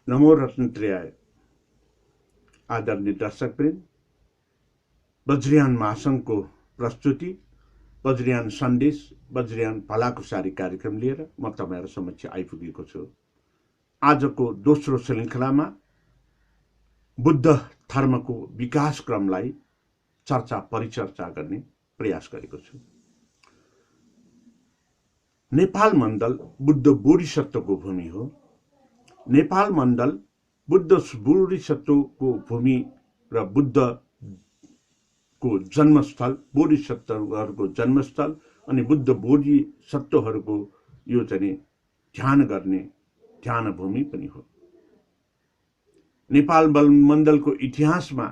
नमो रत्नत्रयाय। आदरणीय दर्शकवृन्द, वज्रयान महासङ्घको प्रस्तुति वज्रयान सन्देश, वज्रयान भलाकुसारी कार्यक्रम लिएर म तपाईहरु समक्ष आइपुगेको छु। आजको दोस्रो श्रृङ्खलामा बुद्ध धर्मको विकास क्रमलाई चर्चा परिचर्चा गर्ने प्रयास गरेको छु। नेपाल मण्डल बुद्ध बोधिसत्वको भूमि हो। नेपाल मण्डल बुद्ध बोधिसत्वको भूमि र बुद्धको जन्मस्थल, बोधिसत्वहरूको जन्मस्थल अनि बुद्ध बोधिसत्वहरूको यो चाहिँ ध्यान गर्ने ध्यान भूमि पनि हो। नेपाल मण्डलको इतिहासमा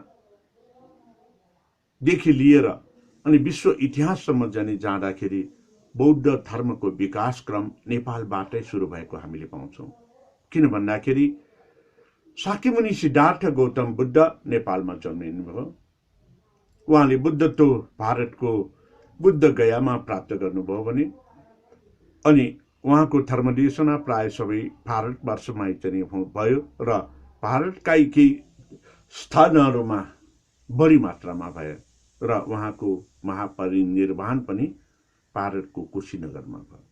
देखि लिएर अनि विश्व इतिहाससम्म जाँदाखेरि बौद्ध धर्मको विकास क्रम नेपालबाटै सुरु भएको हामीले पाउँछौं। किन भन्दाखेरि शाक्यमुनि सिद्धार्थ गौतम बुद्ध नेपालमा जन्मिनुभयो। उहाँले बुद्धत्व भारतको बुद्ध गयामा प्राप्त गर्नुभयो भने अनि उहाँको धर्मदेशना प्राय सबै भारतवर्षमै चाहिँ भयो र भारतकै केही स्थानहरूमा बढी मात्रामा भयो र उहाँको महापरिनिर्वाण पनि भारतको कुशीनगरमा भयो।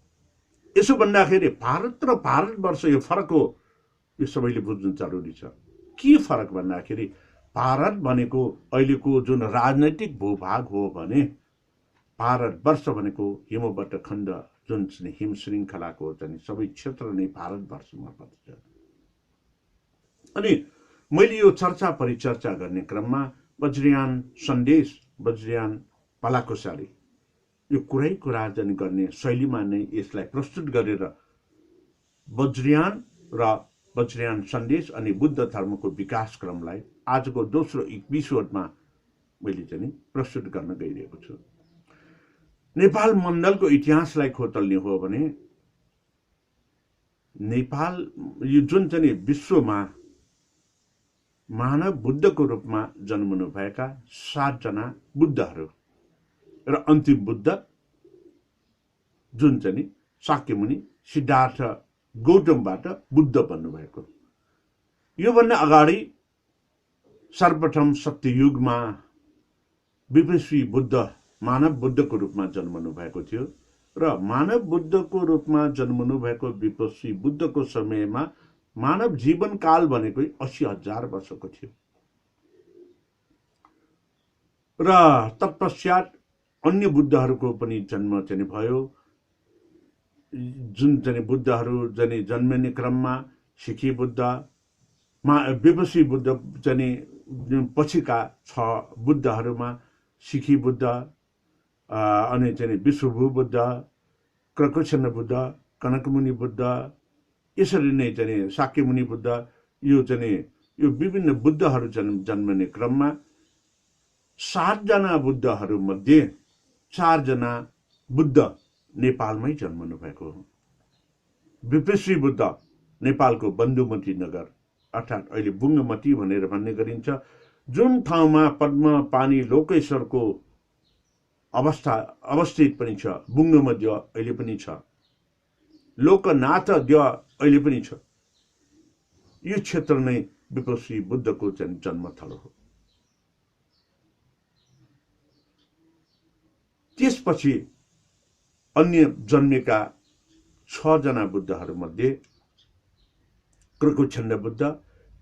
यसो भन्दाखेरि भारत र भारतवर्ष यो फरक हो, यो सबैले बुझ्नु जरुरी छ। के फरक भन्दाखेरि भारत भनेको अहिलेको जुन राजनैतिक भूभाग हो भने भारतवर्ष भनेको हिमवत खण्ड जुन हिम श्रृङ्खलाको चाहिँ सबै क्षेत्र नै भारतवर्षमा पर्छ। अनि मैले यो चर्चा परिचर्चा गर्ने क्रममा वज्रयान सन्देश, वज्रयान भलाकुसारी यो कुरा गर्ने शैलीमा नै यसलाई प्रस्तुत गरेर वज्रयान र वज्रयान सन्देश अनि बुद्ध धर्मको विकास क्रमलाई आजको दोस्रो एपिसोडमा मैले चाहिँ प्रस्तुत गर्न गइरहेको छु। नेपाल मण्डलको इतिहासलाई खोतल्ने हो भने नेपाल यो जुन चाहिँ विश्वमा मानव बुद्धको रूपमा जन्मनु भएका 7 जना बुद्धहरू र अन्तिम बुद्ध जुन चाहिँ शाक्यमुनि सिद्धार्थ गौतमबाट बुद्ध बन्नुभएको। यो भन्दा अगाडि सर्वप्रथम सत्ययुगमा विपस्वी बुद्ध मानव बुद्धको रूपमा जन्मनु भएको थियो र मानव बुद्धको रूपमा जन्मनु भएको विपस्वी बुद्धको समयमा मानव जीवनकाल भनेको 80,000 वर्षको थियो र तत्पश्चात अन्य बुद्धहरूको पनि जन्म चाहिँ भयो। जुन चाहिँ बुद्धहरू चाहिँ जन्मिने क्रममा सिखी बुद्ध, विपस्वी बुद्ध चाहिँ पछिका 6 बुद्धहरूमा सिखी बुद्ध अनि चाहिँ विश्वभू बुद्ध, क्रकुशन्न बुद्ध, कनकमुनि बुद्ध, यसरी नै चाहिँ शाक्यमुनि बुद्ध, यो चाहिँ यो विभिन्न बुद्धहरू जन्मने क्रममा 7 जना बुद्धहरू मध्ये 4 जना बुद्ध नेपालमै जन्मनु भएको हो। विपस्वी बुद्ध नेपालको बन्धुमती नगर अर्थात् अहिले बुङ्गमती भनेर भन्ने गरिन्छ, जुन ठाउँमा पद्म पानी लोकेश्वरको अवस्थित पनि छ। बुङ्गमध्य अहिले पनि छ, लोकनाथ द्य अहिले पनि छ। यो क्षेत्र नै विपस्वी बुद्धको जन्मस्थल हो। त्यसपछि अन्य जन्मेका 6 जना बुद्धहरू मध्ये क्रकुशन्न बुद्ध,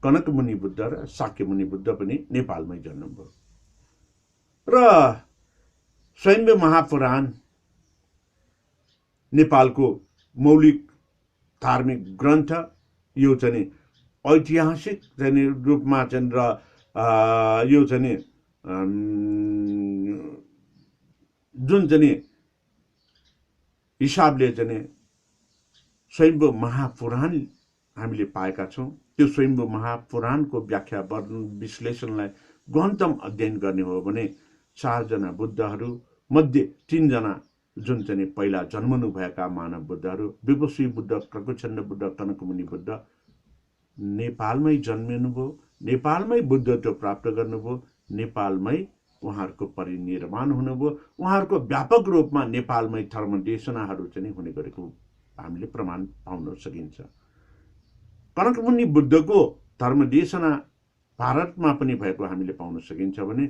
कनकमुनि बुद्ध र शाक्यमुनि बुद्ध पनि नेपालमै जन्मनुभयो र स्वयम्भू महापुराण नेपालको मौलिक धार्मिक ग्रन्थ, यो चाहिँ ऐतिहासिक चाहिँ रूपमा चाहिँ र यो चाहिँ जुन चाहिँ हिसाबले चाहिँ स्वयम्भू महापुराण हामीले पाएका छौं, त्यो स्वयम्भू महापुराणको व्याख्या विश्लेषणलाई गहनतम अध्ययन गर्ने हो भने 4 जना बुद्धहरू मध्ये 3 जना जुन चाहिँ पहिला जन्मनु भएका मानव बुद्धहरू विपस्वी बुद्ध, क्रकुशन्न बुद्ध, कनकमुनि बुद्ध नेपालमै जन्मिनुभयो, नेपालमै बुद्धत्व प्राप्त गर्नुभयो, नेपालमै उहाँहरूको परिनिर्वाण हुनुभयो। उहाँहरूको व्यापक रूपमा नेपालमै धर्म देशनाहरू चाहिँ हुने गरेको हामीले प्रमाण पाउन सकिन्छ। कनकमुनि बुद्धको धर्मदेशना भारतमा पनि भएको हामीले पाउन सकिन्छ भने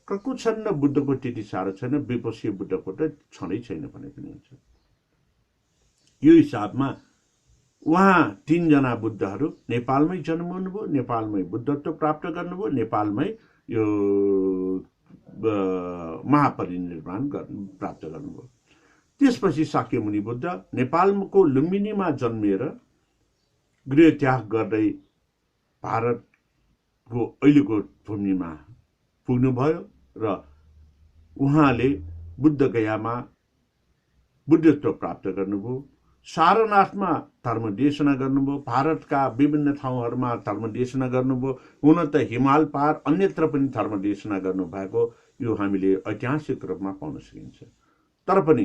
ककुछन्न बुद्धको त्यति साह्रो छैन, विपक्षी बुद्धको त छँदै छैन भने पनि हुन्छ। यो हिसाबमा उहाँ 3 जना बुद्धहरू नेपालमै जन्मनुभयो, नेपालमै बुद्धत्व प्राप्त गर्नुभयो, नेपालमै यो महापरिनिर्वाण प्राप्त गर्नुभयो। त्यसपछि शाक्यमुनि बुद्ध नेपालको लुम्बिनीमा जन्मिएर गृह त्याग गर्दै भारतको अहिलेको भूमिमा पुग्नुभयो र उहाँले बुद्धगयामा बुद्धत्व प्राप्त गर्नुभयो। सारनाथमा धर्मदेशना गर्नुभयो, भारतका विभिन्न ठाउँहरूमा धर्मदेशना गर्नुभयो, हुन त हिमाल पार अन्यत्र पनि धर्मदेशना गर्नुभएको यो हामीले ऐतिहासिक रूपमा पाउन सकिन्छ। तर पनि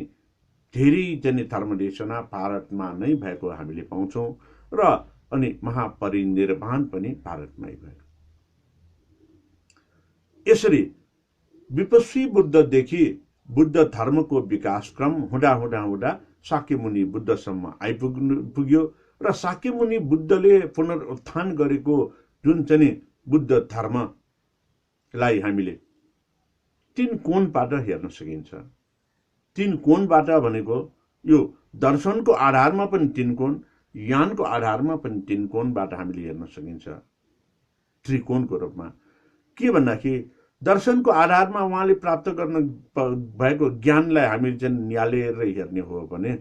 धेरै जनि धर्मदेशना भारतमा नै भएको हामीले पाउँछौँ र अनि महापरिनिर्वाण पनि भारतमै भयो। यसरी विपक्षी बुद्धदेखि बुद्ध धर्मको विकास क्रम हुँदा हुँदा हुँदा शाक्यमुनि बुद्धसम्म आइपुग्यो र शाक्यमुनि बुद्धले पुनरुत्थान गरेको जुन चाहिँ बुद्ध धर्मलाई हामीले 3 कोणबाट हेर्न सकिन्छ। 3 कोणबाट भनेको यो दर्शनको आधारमा पनि 3 कोण, ज्ञानको आधारमा पनि 3 कोणबाट हामीले हेर्न सकिन्छ, त्रिकोणको रूपमा। के भन्दाखेरि दर्शनको आधारमा उहाँले प्राप्त गर्न भएको ज्ञानलाई हामीले चाहिँ निहालेर हेर्ने हो भने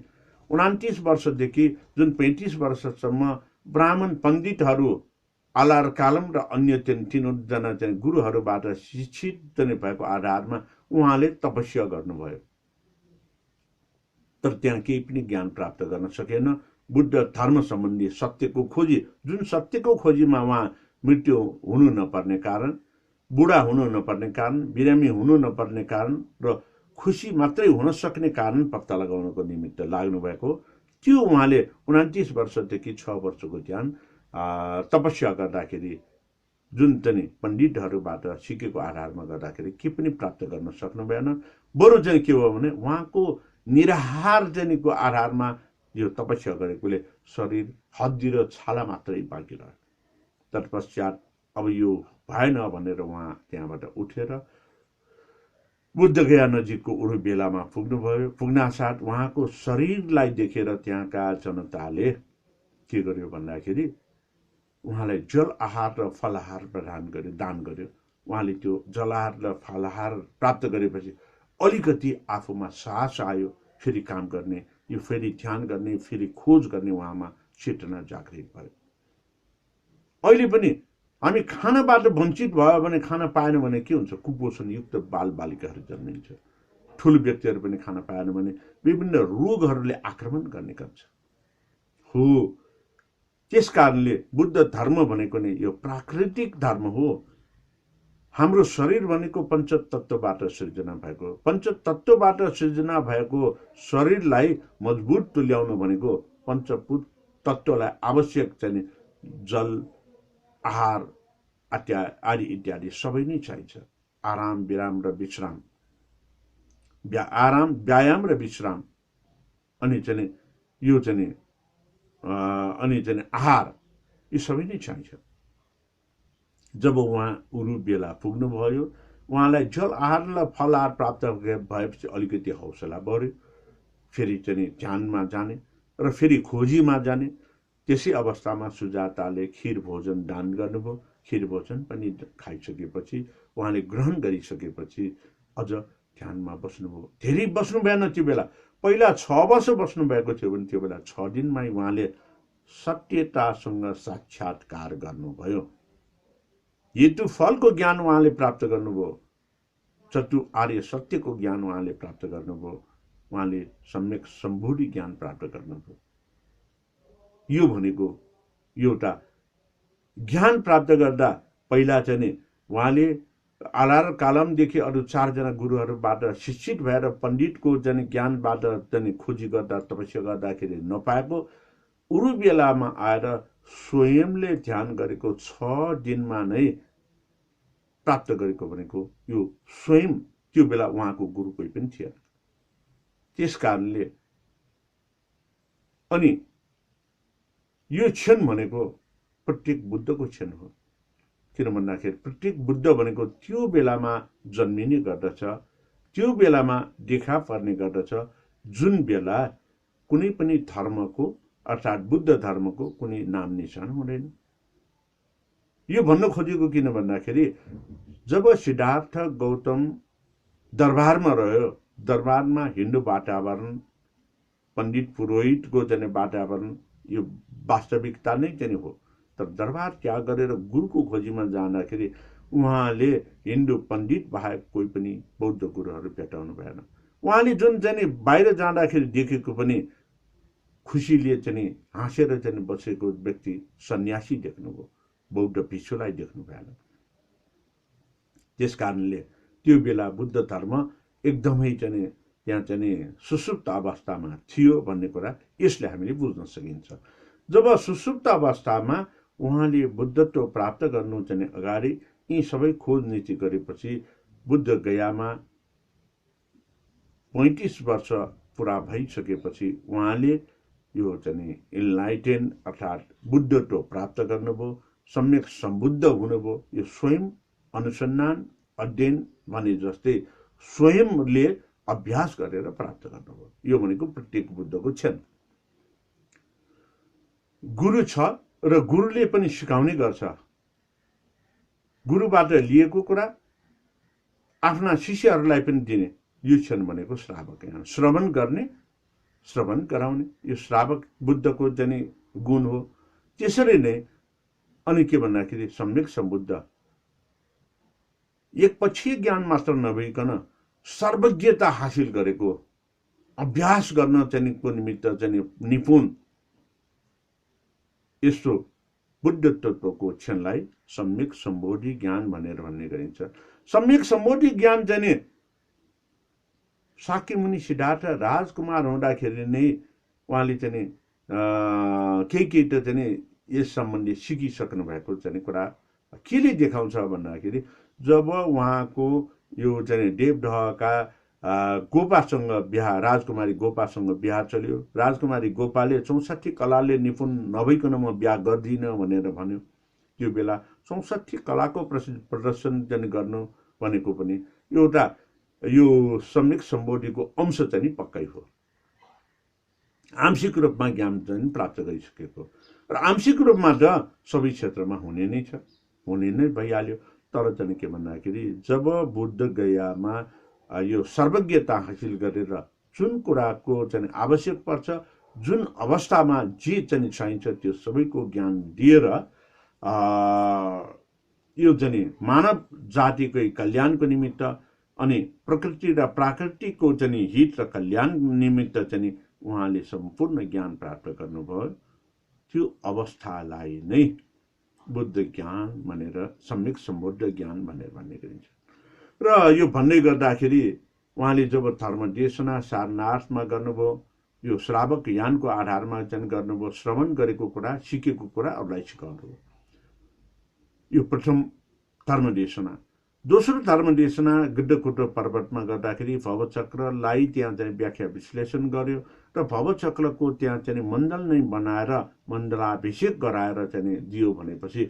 29 वर्षदेखि जुन 35 वर्षसम्म ब्राह्मण पण्डितहरू आलार कालम र अन्य 3 जना चाहिँ गुरुहरूबाट शिक्षित भएको आधारमा उहाँले तपस्या गर्नुभयो, तर त्यहाँ केही पनि ज्ञान प्राप्त गर्न सकेन। बुद्ध धर्म सम्बन्धी सत्यको खोजी, जुन सत्यको खोजीमा उहाँ मृत्यु हुनु नपर्ने कारण, बुढा हुनु नपर्ने कारण, बिरामी हुनु नपर्ने कारण र खुसी मात्रै हुन सक्ने कारण पत्ता लगाउनको निमित्त लाग्नु भएको त्यो उहाँले 29 वर्षदेखि 6 वर्षको ज्ञान तपस्या गर्दाखेरि जुन चाहिँ पण्डितहरूबाट सिकेको आधारमा गर्दाखेरि के पनि प्राप्त गर्न सक्नु भएन। बरु चाहिँ के हो भने उहाँको निराहार जनिको आधारमा यो तपस्या गरेकोले शरीर हड्डी र छाला मात्रै बाँकी रह्यो। तत्पश्चात अब यो भएन भनेर उहाँ त्यहाँबाट उठेर बुद्धगया नजिकको उरुबेलामा पुग्नुभयो। पुग्नासाथ उहाँको शरीरलाई देखेर त्यहाँका जनताले के गर्यो भन्दाखेरि उहाँलाई जल आहार र फलाहार प्रदान गर्यो, दान गर्यो। उहाँले त्यो जलाहार र फलाहार प्राप्त गरेपछि अलिकति आफूमा साहस आयो, फेरि काम गर्ने, यो फेरि ध्यान गर्ने, फेरि खोज गर्ने उहाँमा चेतना जागृत भयो। अहिले पनि हामी खानाबाट वञ्चित भयो भने, खाना पाएन भने के हुन्छ? कुपोषणयुक्त बालबालिकाहरू जन्मिन्छ। ठुलो व्यक्तिहरू पनि खाना पाएन भने विभिन्न रोगहरूले आक्रमण गर्ने गर्छ हो। त्यस कारणले बुद्ध धर्म भनेको नै यो प्राकृतिक धर्म हो। हाम्रो शरीर भनेको पञ्चतत्वबाट सृजना भएको, पञ्चतत्वबाट सृजना भएको शरीरलाई मजबुत तुल्याउनु भनेको पञ्चभूत तत्वलाई आवश्यक चाहिँ जल, आहार आदि इत्यादि सबै नै चाहिन्छ। आराम, विराम र विश्राम, आराम, व्यायाम र विश्राम, अनि चाहिँ यो चाहिँ अनि चाहिँ आहार, यो सबै नै चाहिन्छ। जब उहाँ उरुबेला पुग्नुभयो, उहाँलाई जल आहार र फल आहार प्राप्त भएपछि अलिकति हौसला बढ्यो, फेरि चाहिँ ध्यानमा जाने र फेरि खोजीमा जाने। त्यसै अवस्थामा सुजाताले खिर भोजन दान गर्नुभयो। खिर भोजन पनि खाइसकेपछि उहाँले ग्रहण गरिसकेपछि अझ ध्यानमा बस्नुभयो। धेरै बस्नु भएन त्यो बेला, पहिला 6 वर्ष बस्नु भएको थियो भने त्यो बेला 6 दिनमै उहाँले सत्यतासँग साक्षात्कार गर्नुभयो। हेतु फलको ज्ञान उहाँले प्राप्त गर्नुभयो, चतु आर्य सत्यको ज्ञान उहाँले प्राप्त गर्नुभयो, उहाँले सम्यक सम्भूति ज्ञान प्राप्त गर्नुभयो। यो भनेको एउटा ज्ञान प्राप्त गर्दा पहिला चाहिँ उहाँले आलार कालमदेखि अरू 4 जना गुरुहरूबाट शिक्षित भएर पण्डितको चाहिँ ज्ञानबाट चाहिँ खोजी गर्दा तपस्या गर्दाखेरि नपाएको, उरुबेलामा आएर स्वयंले ध्यान गरेको 6 दिनमा नै प्राप्त गरेको भनेको यो स्वयं त्यो बेला उहाँको गुरु कोही पनि थिएन। त्यस कारणले अनि यो क्षण भनेको प्रत्येक बुद्धको क्षण हो। किन भन्दाखेरि प्रत्येक बुद्ध भनेको त्यो बेलामा जन्मिने गर्दछ, त्यो बेलामा देखा पर्ने गर्दछ जुन बेला कुनै पनि धर्मको अर्थात् बुद्ध धर्मको कुनै नाम निशान हुँदैन। यो भन्न खोजेको किन भन्दाखेरि जब सिद्धार्थ गौतम दरबारमा रह्यो, दरबारमा हिन्दू वातावरण, पण्डित पुरोहितको चाहिँ वातावरण, यो वास्तविकता नै चाहिँ हो। तर दरबार त्याग गरेर गुरुको खोजीमा जाँदाखेरि उहाँले हिन्दू पण्डित बाहेक कोही पनि बौद्ध गुरुहरू भेटाउनु भएन। उहाँले जुन चाहिँ बाहिर जाँदाखेरि देखेको पनि खुसीले चाहिँ हाँसेर चाहिँ बसेको व्यक्ति सन्यासी देख्नुभयो, बौद्ध भिक्षुलाई देख्नु भएन। त्यस कारणले त्यो बेला बुद्ध धर्म एकदमै चाहिँ त्यहाँ चाहिँ सुसुप्त अवस्थामा थियो भन्ने कुरा यसले हामीले बुझ्न सकिन्छ। जब सुसुप्त अवस्थामा उहाँले बुद्धत्व प्राप्त गर्नु चाहिँ अगाडि यी सबै खोज नीति गरेपछि बुद्ध गयामा 35 वर्ष पुरा भइसकेपछि उहाँले यो चाहिँ इन्लाइटेन अर्थात् बुद्धत्व प्राप्त गर्नुभयो, सम्यक सम्बुद्ध हुनुभयो। यो स्वयं अनुसन्धान अध्ययन भने जस्तै स्वयंले अभ्यास गरेर प्राप्त गर्नुभयो। यो भनेको प्रत्येक बुद्धको क्षण। गुरु छ र गुरुले पनि सिकाउने गर्छ। गुरुबाट लिएको कुरा आफ्ना शिष्यहरूलाई पनि दिने, यो क्षण भनेको श्रावक यान, श्रवण गर्ने, श्रवण गराउने, यो श्रावक बुद्धको चाहिँ गुण हो। त्यसरी नै अनि के भन्दाखेरि सम्यक सम्बुद्ध, एकपक्षीय ज्ञान मात्र नभइकन सर्वज्ञता हासिल गरेको, अभ्यास गर्न चाहिँ को निमित्त चाहिँ निपुण, यस्तो बुद्ध तत्त्वको क्षणलाई सम्यक सम्बोधि ज्ञान भनेर भन्ने गरिन्छ। सम्यक सम्बोधि ज्ञान चाहिँ शाक्य मुनि सिद्धार्थ राजकुमार हुँदाखेरि नै उहाँले चाहिँ केही त चाहिँ यस सम्बन्धी सिकिसक्नु भएको चाहिँ कुरा केले देखाउँछ भन्दाखेरि जब उहाँको यो चाहिँ देवदहका गोपासँग बिहा, राजकुमारी गोपासँग बिहा चल्यो, राजकुमारी गोपाले 64 कलाले निपुण नभइकन म बिहा गर्दिनँ भनेर भन्यो। त्यो बेला 64 कलाको प्रदर्शन चाहिँ गर्नु भनेको पनि एउटा यो सम्यक सम्बोधिको अंश चाहिँ पक्कै हो। आंशिक रूपमा ज्ञान चाहिँ प्राप्त गरिसकेको र आंशिक रूपमा त सबै क्षेत्रमा हुने नै छ, हुने नै भइहाल्यो। तर चाहिँ के भन्दाखेरि जब बुद्ध गयामा यो सर्वज्ञता हासिल गरेर जुन कुराको चाहिँ आवश्यक पर्छ, जुन अवस्थामा जे चाहिँ चाहिन्छ त्यो सबैको ज्ञान दिएर यो चाहिँ मानव जातिकै कल्याणको निमित्त अनि प्रकृति र प्राकृतिकको चाहिँ हित र कल्याण निमित्त चाहिँ उहाँले सम्पूर्ण ज्ञान प्राप्त गर्नुभयो। त्यो अवस्थालाई नै बुद्ध ज्ञान भनेर, सम्यक सम्बुद्ध ज्ञान भनेर भन्ने गरिन्छ। र यो भन्दै गर्दाखेरि उहाँले जब धर्मदेशना सारनाथमा गर्नुभयो, यो श्रावक यानको आधारमा चाहिँ गर्नुभयो, श्रवण गरेको कुरा, सिकेको कुरा अरूलाई सिकाउनुभयो। यो प्रथम धर्मदेशना। दोस्रो धर्मदेशना गड्डकुटो पर्वतमा गर्दाखेरि भवचक्रलाई त्यहाँ चाहिँ व्याख्या विश्लेषण गर्यो र भवचक्रको त्यहाँ चाहिँ मण्डल नै बनाएर मण्डलाभिषेक गराएर चाहिँ दियो भनेपछि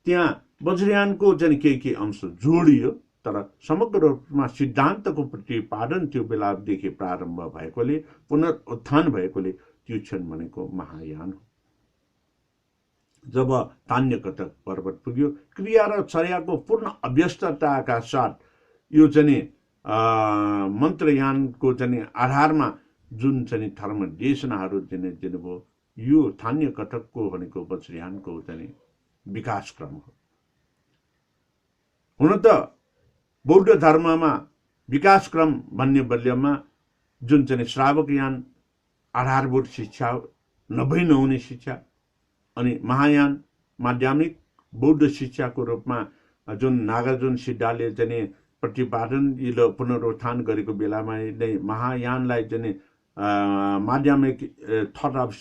त्यहाँ वज्रयानको चाहिँ केही अंश जोडियो। तर समग्र रूपमा सिद्धान्तको प्रतिपादन त्यो बेलादेखि प्रारम्भ भएकोले, पुनरुत्थान भएकोले त्यो क्षण भनेको महायान हो। जब तान्यकटक पर्वत पुग्यो, क्रिया र चर्याको पूर्ण अव्यस्तताका साथ यो चाहिँ मन्त्रयानको चाहिँ आधारमा जुन चाहिँ धर्म देशनाहरू चाहिँ दिनुभयो, यो तान्यकटकको भनेको वज्रयानको चाहिँ विकास क्रम हो। हुन त बौद्ध धर्ममा विकास क्रम भन्ने बल्यमा जुन चाहिँ श्रावकयान आधारभूत शिक्षा, नभई नहुने शिक्षा, अनि महायान माध्यमिक बौद्ध शिक्षाको रूपमा जुन नागार्जुन सिद्धाले चाहिँ प्रतिपादन पुनरुत्थान गरेको बेलामा नै महायानलाई चाहिँ माध्यमिक thought of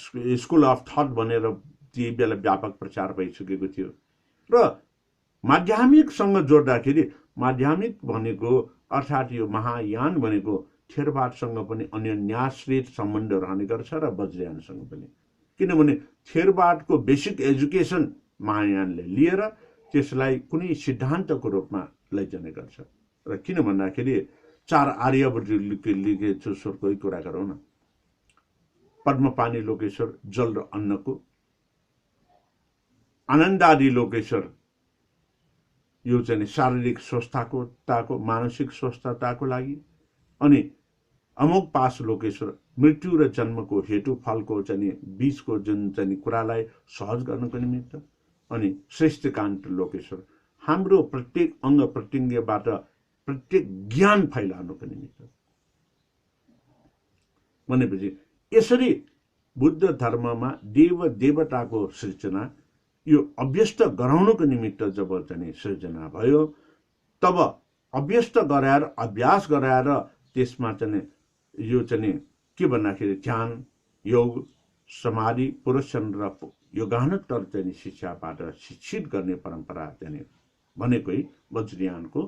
school of thought भनेर ती बेला व्यापक प्रचार भइसकेको थियो। र माध्यमिकसँग जोड्दाखेरि माध्यमिक भनेको अर्थात् यो महायान भनेको थेरवादसँग पनि अन्योन्याश्रित सम्बन्ध रहने गर्छ र वज्रयानसँग पनि। किनभने थेरवादको बेसिक एजुकेसन महायानले लिएर त्यसलाई कुनै सिद्धान्तको रूपमा लैजाने गर्छ। र किन भन्दाखेरि 4 आर्यबाट लिङ्गेश्वरकै कुरा गरौँ न। पद्मपानी लोकेश्वर जल र अन्नको, आनन्दादि लोकेश्वर यो चाहिँ शारीरिक स्वस्थताको मानसिक स्वस्थताको लागि, अनि अमोघ पास लोकेश्वर मृत्यु र जन्मको हेतु फलको चाहिँ बीचको जुन चाहिँ कुरालाई सहज गर्नको निमित्त, अनि श्रेष्ठकान्त लोकेश्वर हाम्रो प्रत्येक अङ्ग प्रत्यङ्गबाट प्रत्येक ज्ञान फैलाउनको निमित्त। भनेपछि यसरी बुद्ध धर्ममा देव देवताको सृजना यो अभ्यस्त गराउनको निमित्त जब चाहिँ सृजना भयो, तब अभ्यस्त गराएर अभ्यास गराएर त्यसमा चाहिँ यो चाहिँ के भन्दाखेरि ध्यान, योग, समाधि, पुरुषन र योगानुत्तर चाहिँ शिक्षाबाट शिक्षित गर्ने परम्परा चाहिँ भनेकै वज्रयानको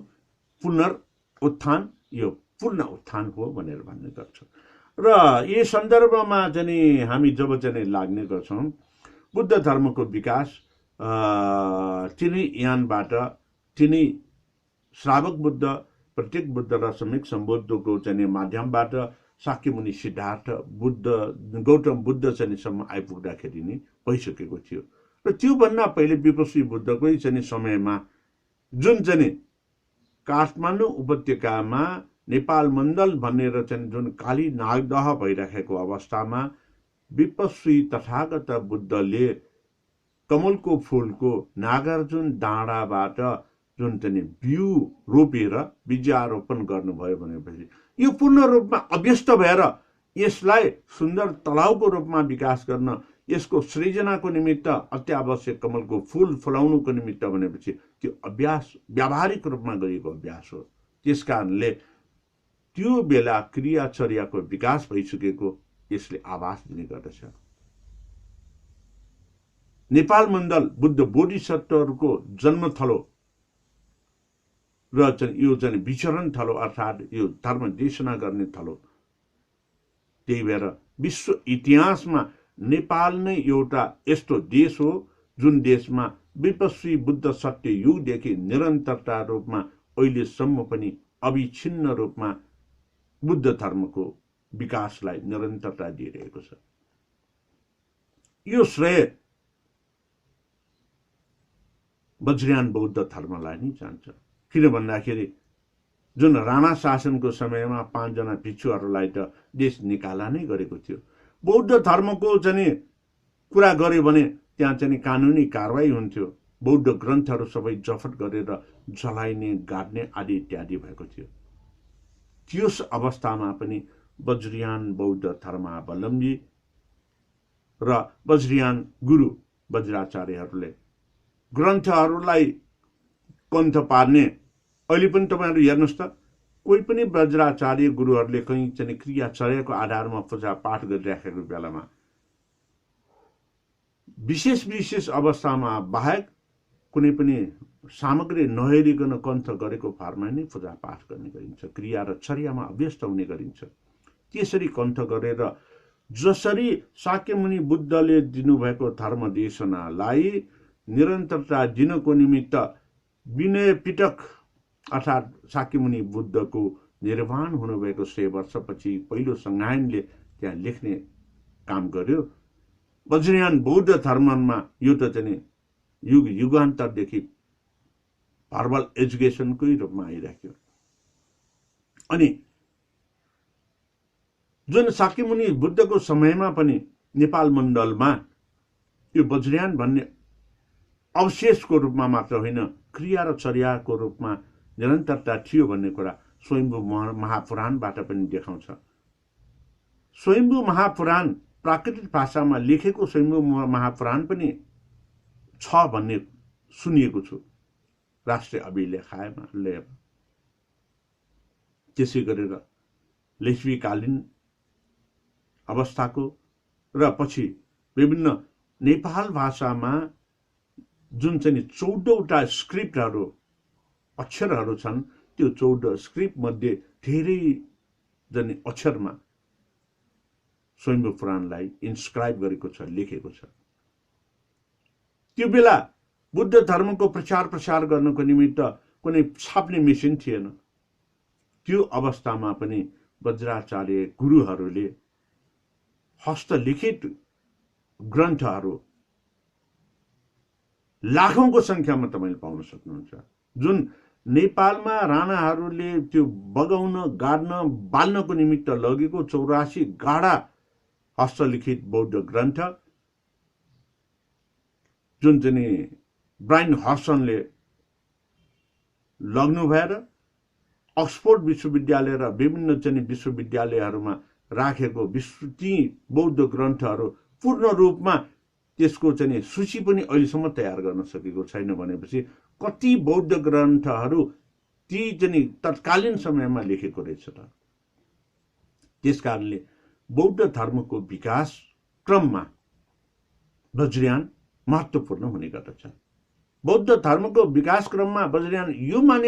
पुनरुत्थान, यो पूर्ण उत्थान हो भनेर भन्ने गर्छ। र यस सन्दर्भमा चाहिँ हामी जब चाहिँ लाग्ने गर्छौँ, बुद्ध धर्मको विकास तिनै यानबाट, तिनै श्रावक बुद्ध, प्रत्येक बुद्ध र सम्यक सम्बुद्धको चाहिँ माध्यमबाट शाक्यमुनि सिद्धार्थ बुद्ध, गौतम बुद्ध चाहिँ सम्म आइपुग्दाखेरि नै भइसकेको थियो। र त्योभन्दा पहिले विपश्ची बुद्धकै चाहिँ समयमा जुन चाहिँ काठमाडौँ उपत्यकामा नेपाल मण्डल भनेर चाहिँ जुन काली नागदह भइराखेको अवस्थामा विपश्ची तथागत बुद्धले कमलको फूलको नागार्जुन डाँडाबाट जुन चाहिँ बिउ रोपेर बीजारोपण गर्नुभयो भनेपछि यो पूर्ण रूपमा अभ्यस्त भएर यसलाई सुन्दर तलाउको रूपमा विकास गर्न, यसको सृजनाको निमित्त अत्यावश्यक कमलको फूल फलाउनुको निमित्त भनेपछि त्यो अभ्यास व्यावहारिक रूपमा गरिएको अभ्यास हो। त्यसकारणले त्यो बेला क्रियाचर्याको विकास भइसकेको यसले आभास दिने गर्दछ। नेपाल मण्डल बुद्ध बोधिसत्वहरूको जन्मथलो र यो चाहिँ विचरण थलो, अर्थात् यो धर्म देशना गर्ने थलो। त्यही भएर विश्व इतिहासमा नेपाल नै एउटा यस्तो देश हो जुन देशमा विपश्ची बुद्ध सत्य युगदेखि निरन्तरता रूपमा अहिलेसम्म पनि अविच्छिन्न रूपमा बुद्ध धर्मको विकासलाई निरन्तरता दिइरहेको छ। यो श्रेय वज्रयान बौद्ध धर्मलाई नै जान्छ। किन भन्दाखेरि जुन राणा शासनको समयमा 5 जना भिक्षुहरूलाई त देश निकाला नै गरेको थियो। बौद्ध धर्मको चाहिँ कुरा गर्यो भने त्यहाँ चाहिँ कानुनी कारवाही हुन्थ्यो, बौद्ध ग्रन्थहरू सबै जफत गरेर जलाइने, गाड्ने आदि इत्यादि भएको थियो। त्यस अवस्थामा पनि वज्रयान बौद्ध धर्मावलम्बी र वज्रयान गुरु वज्राचार्यहरूले ग्रन्थहरूलाई कन्ठ पार्ने। अहिले पनि तपाईहरु हेर्नुस् त, कोही पनि वज्राचार्य गुरुहरूले कहीँ चाहिँ क्रियाचर्याको आधारमा पूजा पाठ गरिराखेको बेलामा विशेष अवस्थामा बाहेक कुनै पनि सामग्री नहेरिकन कन्ठ गरेको फार्मा नै पूजा पाठ गर्ने गरिन्छ, क्रिया र चर्यामा अभ्यस्त हुने गरिन्छ। त्यसरी कन्ठ गरेर जसरी शाक्यमुनि बुद्धले दिनुभएको धर्म देशनालाई निरन्तरता दिनको निमित्त विनय पिटक अर्थात् शाक्यमुनि बुद्धको निर्वाण हुनुभएको 100 वर्षपछि पहिलो संज्ञानले त्यहाँ लेख्ने काम गर्यो। वज्रयान बौद्ध धर्ममा यो त चाहिँ युगान्तरदेखि फर्मल एजुकेसनकै रूपमा आइराख्यो। अनि जुन शाक्यमुनि बुद्धको समयमा पनि नेपाल मण्डलमा यो वज्रयान भन्ने अवशेषको रूपमा मात्र होइन, क्रिया र चर्याको रूपमा निरन्तरता थियो भन्ने कुरा स्वयम्भू महापुराणबाट पनि देखाउँछ। स्वयम्भू महापुराण प्राकृतिक भाषामा लेखेको स्वयम्भू महापुराण पनि छ भन्ने सुनिएको छु राष्ट्रिय अभिलेखामा। त्यसै गरेर लेख्वीकालीन अवस्थाको र पछि विभिन्न नेपाल भाषामा जुन चाहिँ 14वटा स्क्रिप्टहरू अक्षरहरू छन्, त्यो 14 स्क्रिप्ट मध्ये धेरै जने अक्षरमा स्वयम्भू पुराणलाई इन्स्क्राइब गरेको छ, लेखेको छ। त्यो बेला बुद्ध धर्मको प्रचार प्रसार गर्नको निमित्त कुनै छाप्ने मेसिन थिएन। त्यो अवस्थामा पनि वज्राचार्य गुरुहरूले हस्तलिखित ग्रन्थहरू लाखौंको संख्यामा तपाईले पाउन सक्नुहुन्छ। जुन नेपालमा राणाहरूले त्यो बगाउन, गाड्न, बाल्नको निमित्त लगेको 84 गाडा हस्तलिखित बौद्ध ग्रन्थ, जुन चाहिँ ब्रायन हर्सनले लग्नु भएर अक्सफोर्ड विश्वविद्यालय र विभिन्न चाहिँ विश्वविद्यालयहरूमा राखेको ती बौद्ध ग्रन्थहरू पूर्ण रूपमा त्यसको चाहिँ सूची पनि अहिलेसम्म तयार गर्न सकेको छैन भनेपछि कति बौद्ध ग्रन्थहरू ती चाहिँ तत्कालीन समयमा लेखेको रहेछ त। त्यसकारणले बौद्ध धर्मको विकास क्रममा वज्रयान महत्त्वपूर्ण हुने गर्दछ। बौद्ध धर्मको विकास क्रममा वज्रयान यो माने